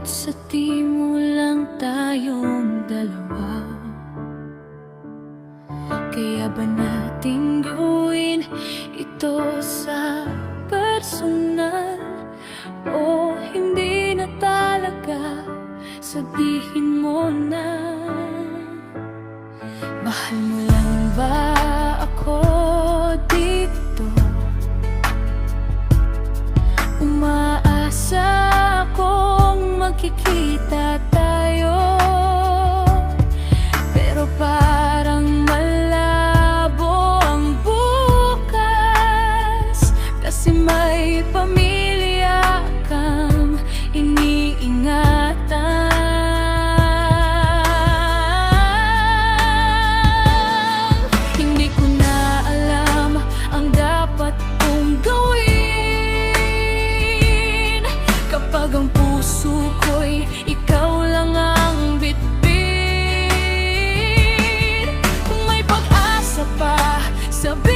Ngunit sa di mo lang tayong dalawa. Kaya ba nating gawin ito sa personal? O hindi na talaga, sabihin mo na. Mahal mo lang ba ako dito? Umaasa akong magkikita tayo, pero parang malabo ang bukas. Kasi may pamilya kang iniingatan. Hindi ko na alam ang dapat kong gawin kapag ang puso ko'y ikaw lang ang bitbit. Kung may pag-asa pa, sabi